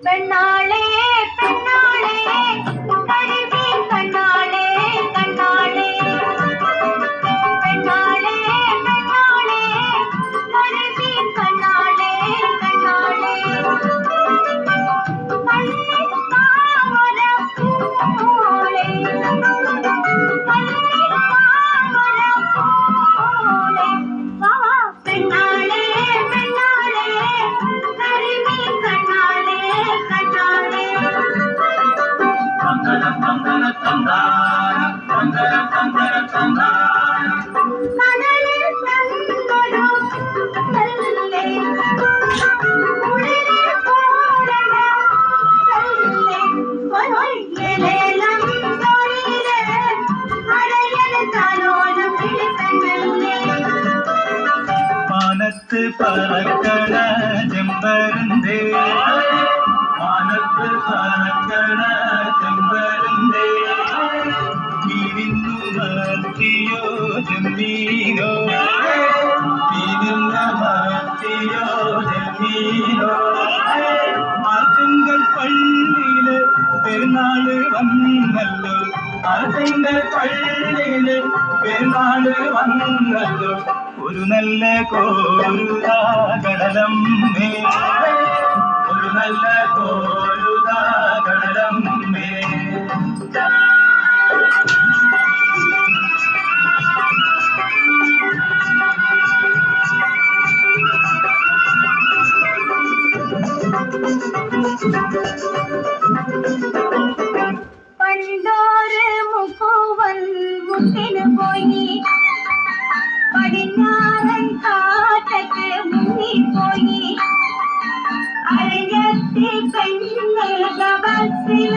பெண்ணாளே பெண்ணாளே கருவி கண்ணாளே கண்ணாளே பெண்ணாளே பெண்ணாளே கருவி கண்ணாளே கண்ணாளே வானத்து பறக்கண செம்பருந்தே வானத்து பறக்கண செம்பருந்தே நீரிന്നു മത്തിയോ ജമീനോ നീരിന്ന മത്തിയോ ജമീനോ ആർത്തിങ്കൾ പള്ളിയില് പെരുന്നാള് വന്നല്ലോ ആർത്തിങ്കൾ പള്ളിയില് പെരുന്നാള് വന്നല്ലോ ഒരു നല്ല കോരുതാ കടലമ്മേ ഒരു നല്ല കോരുതാ കടലമ്മേ പണ്ടോര് മുക്കുവൻ മുട്ടിന് പോയി പടിഞ്ഞാറൻ കാറ്റത്ത് മുങ്ങിപ്പോയി അരയത്തി പെണ്ണുകൾ ബസ്സിൽ